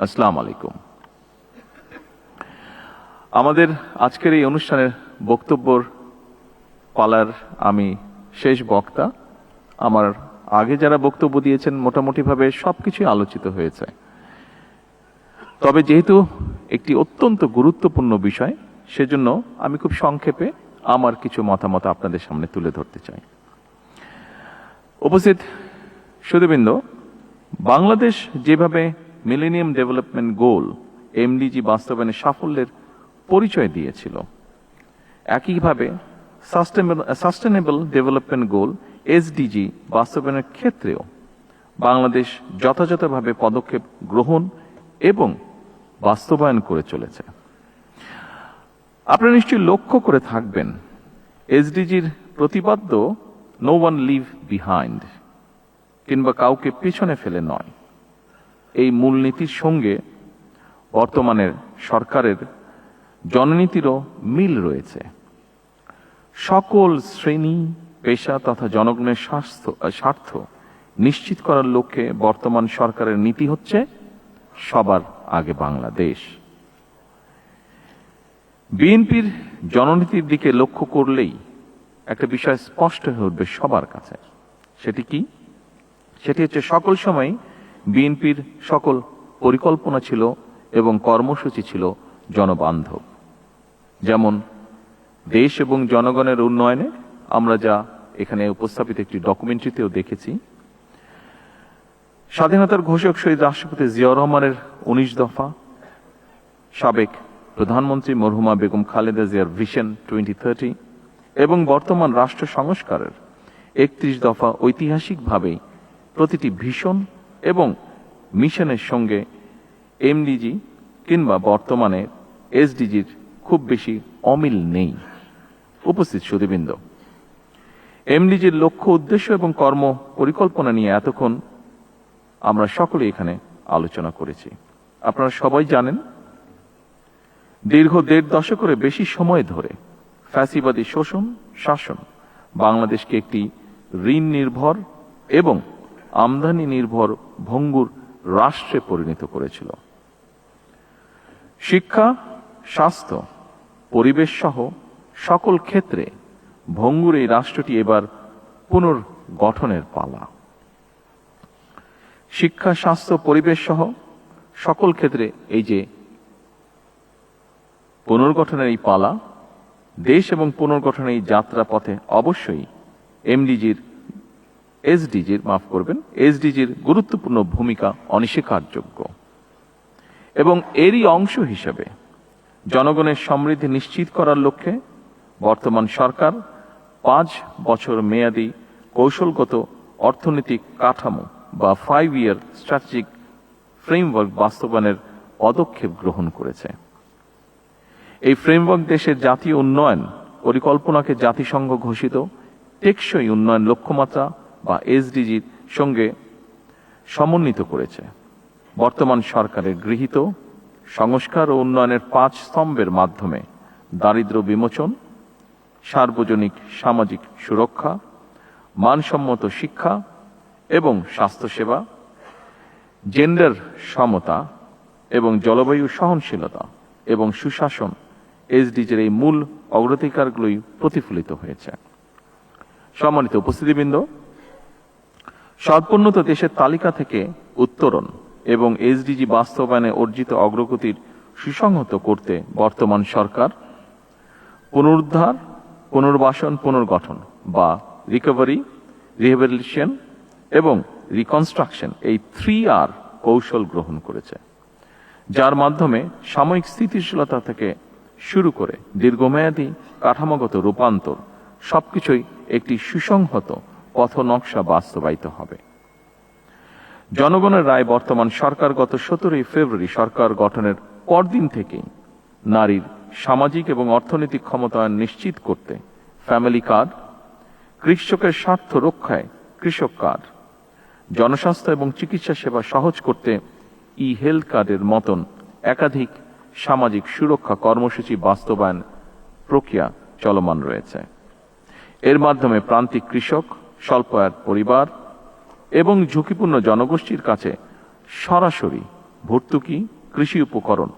আসসালামু আলাইকুম। আমাদের আজকের এই অনুষ্ঠানের বক্তব্যর পালার আমি শেষ বক্তা। আমার আগে যারা বক্তব্য দিয়েছেন মোটামুটিভাবে সবকিছুই আলোচিত হয়েছে, তবে যেহেতু একটি অত্যন্ত গুরুত্বপূর্ণ বিষয়, সেজন্য আমি খুব সংক্ষেপে আমার কিছু মতামত আপনাদের সামনে তুলে ধরতে চাই। উপস্থিত সুধীবৃন্দ, বাংলাদেশ যেভাবে মিলেনিয়াম ডেভেলপমেন্ট গোল এমডিজি বাস্তবায়নের সাফল্যের পরিচয় দিয়েছিল, একইভাবে সাস্টেনেবল ডেভেলপমেন্ট গোল এসডিজি বাস্তবায়নের ক্ষেত্রেও বাংলাদেশ যথাযথভাবে পদক্ষেপ গ্রহণ এবং বাস্তবায়ন করে চলেছে। আপনারা নিশ্চয়ই লক্ষ্য করে থাকবেন, এসডিজির প্রতিপাদ্য নো ওয়ান লিভ বিহাইন্ড, কিংবা কাউকে পিছনে ফেলে নয়। এই মূলনীতির সঙ্গে বর্তমানের সরকারের জননীতিরও মিল রয়েছে। সকল শ্রেণী, পেশা তথা জনগণের স্বার্থ নিশ্চিত করার লক্ষ্যে বর্তমান সরকারের নীতি হচ্ছে সবার আগে বাংলাদেশ। বিএনপির জননীতির দিকে লক্ষ্য করলেই একটা বিষয় স্পষ্ট হয়ে উঠবে সবার কাছে। সেটি কি? সেটি হচ্ছে সকল সময় বিএনপির সকল পরিকল্পনা ছিল এবং কর্মসূচি ছিল জনবান্ধব। যেমন দেশ এবং জনগণের উন্নয়নে আমরা যা এখানে উপস্থাপিত একটি ডকুমেন্টারিতেও দেখেছি, স্বাধীনতার ঘোষক শহীদ রাষ্ট্রপতি জিয়াউর রহমানের 19 দফা, সাবেক প্রধানমন্ত্রী মরহুমা বেগম খালেদা জিয়ার ভিশন 2030 এবং বর্তমান রাষ্ট্র সংস্কারের 31 দফা ঐতিহাসিকভাবেই প্রতিটি ভিশন এবং মিশনের সঙ্গে এমডিজি কিংবা বর্তমানে এসডিজির খুব বেশি অমিল নেই। উপস্থিত সুধীবৃন্দ, এমডিজির লক্ষ্য, উদ্দেশ্য এবং কর্ম পরিকল্পনা নিয়ে এতক্ষণ আমরা সকলে এখানে আলোচনা করেছি। আপনারা সবাই জানেন, দীর্ঘ 1.5 দশকের বেশি সময় ধরে ফ্যাসিবাদী শোষণ শাসন বাংলাদেশকে একটি ঋণ নির্ভর এবং আমদানি নির্ভর ভঙ্গুর রাষ্ট্রে পরিণত করেছিল। শিক্ষা, স্বাস্থ্য, পরিবেশ সহ সকল ক্ষেত্রে ভঙ্গুর এই রাষ্ট্রটি এবার পুনর্গঠনের পালা। শিক্ষা, স্বাস্থ্য, পরিবেশ সহ সকল ক্ষেত্রে এই যে পুনর্গঠনের এই পালা, দেশ এবং পুনর্গঠনের এই যাত্রা পথে অবশ্যই এসডিজির গুরুত্বপূর্ণ ভূমিকা অনস্বীকারযোগ্য। এবং এরই অংশ হিসেবে জনগণের সমৃদ্ধি নিশ্চিত করার লক্ষ্যে বর্তমান সরকার 5 বছর মেয়াদী কৌশলগত অর্থনৈতিক কাঠামো বা 5-year স্ট্র্যাটেজিক ফ্রেমওয়ার্ক বাস্তবায়নের পদক্ষেপ গ্রহণ করেছে। এই ফ্রেমওয়ার্ক দেশের জাতীয় উন্নয়ন পরিকল্পনাকে জাতিসংঘ ঘোষিত টেকসই উন্নয়ন লক্ষ্যমাত্রা বা এসডিজির সঙ্গে সমন্বিত করেছে। বর্তমান সরকারের গৃহীত সংস্কার ও উন্নয়নের 5 স্তম্ভের মাধ্যমে দারিদ্র্য বিমোচন, সার্বজনিক সামাজিক সুরক্ষা, মানসম্মত শিক্ষা এবং স্বাস্থ্যসেবা, জেন্ডার সমতা এবং জলবায়ু সহনশীলতা এবং সুশাসন এসডিজির এই মূল অগ্রাধিকারগুলোই প্রতিফলিত হয়েছে। সম্মানিত উপস্থিতিবৃন্দ, স্বল্পোন্নত দেশের তালিকা থেকে উত্তরণ এবং এসডিজি বাস্তবায়নে অর্জিত অগ্রগতির সুসংহত করতে বর্তমান সরকার পুনরুদ্ধার, পুনর্বাসন, পুনর্গঠন বা রিকভারি, রিহ্যাবিলিটেশন এবং রিকনস্ট্রাকশন এই 3R কৌশল গ্রহণ করেছে, যার মাধ্যমে সাময়িক স্থিতিশীলতা থেকে শুরু করে দীর্ঘমেয়াদী কাঠামোগত রূপান্তর সবকিছুই একটি সুসংহত পথনকশা বাস্তবায়িত হবে। জনগণের রায় বর্তমান সরকার গত 17 ফেব্রুয়ারি সরকার গঠনের পরদিন থেকেই নারীর সামাজিক এবং অর্থনৈতিক ক্ষমতায়ন নিশ্চিত করতে ফ্যামিলি কার্ড, কৃষকের স্বার্থ রক্ষায় কৃষক কার্ড, জনস্বাস্থ্য এবং চিকিৎসা সেবা সহজ করতে হেলথ কার্ডের মতন একাধিক সামাজিক সুরক্ষা কর্মসূচি বাস্তবায়ন প্রক্রিয়া চলমান রয়েছে। এর মাধ্যমে প্রান্তিক কৃষক, স্বল্প আয়ের পরিবার এবং ঝুঁকিপূর্ণ জনগোষ্ঠীর কাছে সরাসরি ভর্তুকি, কৃষি উপকরণ,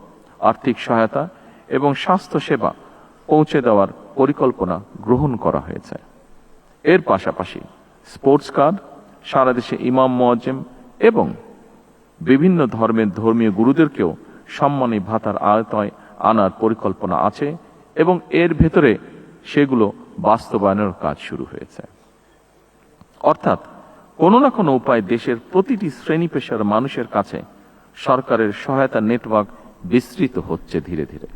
আর্থিক সহায়তা এবং স্বাস্থ্য সেবা পৌঁছে দেওয়ার পরিকল্পনা গ্রহণ করা হয়েছে। এর পাশাপাশি স্পোর্টস কার্ড, সারা দেশে ইমাম মুয়াজ্জিম এবং বিভিন্ন ধর্মের ধর্মীয় গুরুদেরকেও সম্মানী ভাতার আওতায় আনার পরিকল্পনা আছে এবং এর ভেতরে সেগুলো বাস্তবায়নের কাজ শুরু হয়েছে। অর্থাৎ কোনো না কোনো উপায় দেশের প্রতিটি শ্রেণী পেশার মানুষের কাছে সরকারের সহায়তা নেটওয়ার্ক বিস্তৃত হচ্ছে ধীরে ধীরে।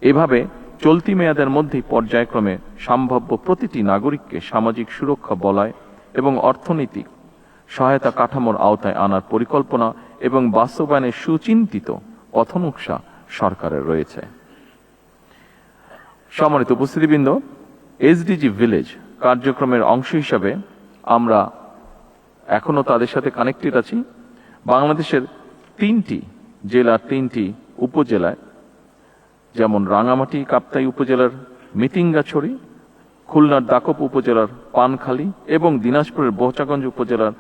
এভাবে চলতি মেয়াদের মধ্যেই পর্যায়ক্রমে সম্ভাব্য প্রতিটি নাগরিককে সামাজিক সুরক্ষা বলয় এবং অর্থনৈতিক সহায়তা কাঠামোর আওতায় আনার পরিকল্পনা এবং বাস্তবায়নের সুচিন্তিত পথনকশা সরকারের রয়েছে। সম্মানিত উপস্থিতিবৃন্দ, এসডিজি ভিলেজ কার্যক্রমের অংশ হিসাবে আমরা এখনো তাদের সাথে কানেক্টেড আছি। বাংলাদেশের 3টি জেলার 3টি উপজেলায়, যেমন রাঙামাটি কাপ্তাই উপজেলার মিতিঙ্গাছড়ি, খুলনার দাকপ উপজেলার পানখালী এবং দিনাজপুরের বোচাগঞ্জ উপজেলার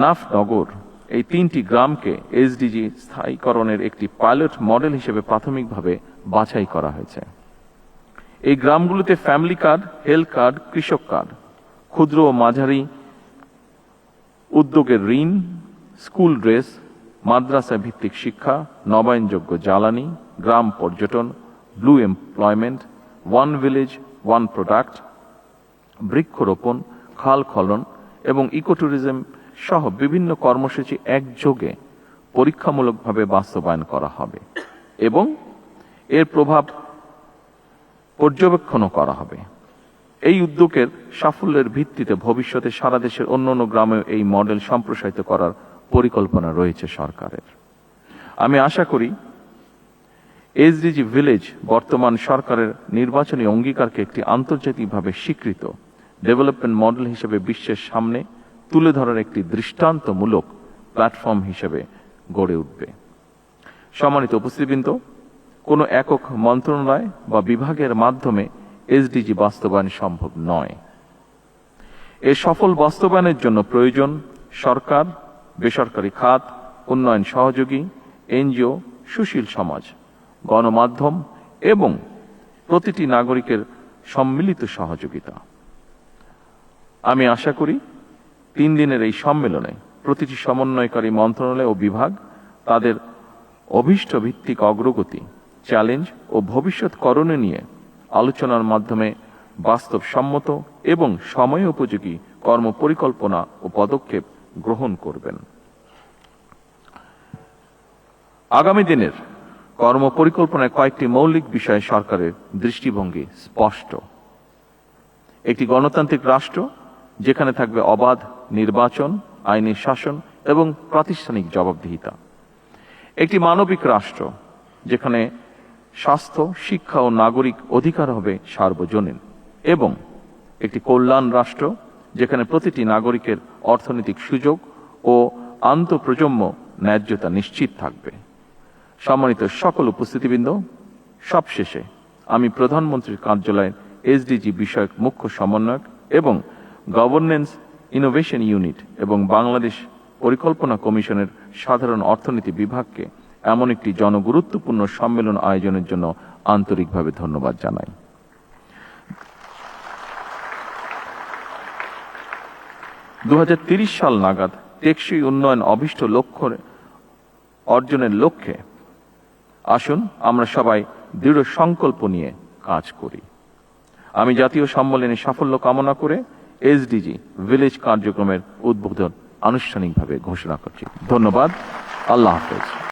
নাফনগর, এই 3টি গ্রামকে এসডিজি স্থায়ীকরণের একটি পাইলট মডেল হিসেবে প্রাথমিকভাবে বাছাই করা হয়েছে। এই গ্রামগুলোতে ফ্যামিলি কার্ড, হেলথ কার্ড, কৃষক কার্ড, ক্ষুদ্র ও মাঝারি উদ্যোগের ঋণ, স্কুল ড্রেস, মাদ্রাসা ভিত্তিক শিক্ষা, নবায়নযোগ্য জ্বালানি, গ্রাম পর্যটন, blue employment, one village one product, বৃক্ষরোপণ, খাল খনন এবং ইকো ট্যুরিজম সহ বিভিন্ন কর্মসূচি একযোগে পরীক্ষামূলকভাবে বাস্তবায়ন করা হবে এবং এর প্রভাব পর্যবেক্ষণও করা হবে। এই উদ্যোগের সাফল্যের ভিত্তিতে ভবিষ্যতে সারা দেশের অন্যান্য গ্রামেও এই মডেল সম্প্রসারিত করার পরিকল্পনা রয়েছে সরকারের। আমি আশা করি এসডিজি ভিলেজ বর্তমান সরকারের নির্বাচনী অঙ্গীকারকে একটি আন্তর্জাতিকভাবে স্বীকৃত ডেভেলপমেন্ট মডেল হিসেবে বিশ্বের সামনে তুলে ধরার একটি দৃষ্টান্তমূলক প্ল্যাটফর্ম হিসেবে গড়ে উঠবে। সম্মানিত উপস্থিতিবৃন্দ, কোনো একক মন্ত্রণালয় বা বিভাগের মাধ্যমে এসডিজি বাস্তবায়ন সম্ভব নয়। এর সফল বাস্তবায়নের জন্য প্রয়োজন সরকার, বেসরকারি খাত, উন্নয়ন সহযোগী, এনজিও, সুশীল সমাজ, গণমাধ্যম এবং প্রতিটি নাগরিকের সম্মিলিত সহযোগিতা। আমি আশা করি 3 দিনের এই সম্মেলনে প্রতিটি সমন্বয়কারী মন্ত্রণালয় ও বিভাগ তাদের অভীষ্ট ভিত্তিক অগ্রগতি, চ্যালেঞ্জ ও ভবিষ্যৎ করণীয় নিয়ে আলোচনার মাধ্যমে বাস্তবসম্মত এবং সময় উপযোগী কর্মপরিকল্পনা ও পদক্ষেপ গ্রহণ করবেন। আগামী দিনের কর্মপরিকল্পনায় কয়েকটি মৌলিক বিষয়ে সরকারের দৃষ্টিভঙ্গি স্পষ্ট। একটি গণতান্ত্রিক রাষ্ট্র যেখানে থাকবে অবাধ নির্বাচন, আইনি শাসন এবং প্রাতিষ্ঠানিক জবাবদিহিতা। একটি মানবিক রাষ্ট্র যেখানে স্বাস্থ্য, শিক্ষা ও নাগরিক অধিকার হবে সার্বজনীন, এবং একটি কল্যাণ রাষ্ট্র যেখানে প্রতিটি নাগরিকের অর্থনৈতিক সুযোগ ও আন্তঃপ্রজন্ম ন্যায্যতা নিশ্চিত থাকবে। সম্মানিত সকল উপস্থিতিবৃন্দ, সবশেষে আমি প্রধানমন্ত্রীর কার্যালয়ের এসডিজি বিষয়ক মুখ্য সমন্বয়ক এবং গভর্নেন্স ইনোভেশন ইউনিট এবং বাংলাদেশ পরিকল্পনা কমিশনের সাধারণ অর্থনীতি বিভাগকে এমন একটি জনগুরুত্বপূর্ণ সম্মেলন আয়োজনের জন্য আন্তরিকভাবে ধন্যবাদ জানাই। 2030 সাল নাগাদ টেকসই উন্নয়ন অভীষ্ট লক্ষ্য অর্জনের লক্ষ্যে আসুন আমরা সবাই দৃঢ় সংকল্প নিয়ে কাজ করি। আমি জাতীয় সম্মেলনের সাফল্য কামনা করে এসডিজি ভিলেজ কার্যক্রমের উদ্বোধন আনুষ্ঠানিকভাবে ঘোষণা করছি। ধন্যবাদ। আল্লাহ হাফেজ।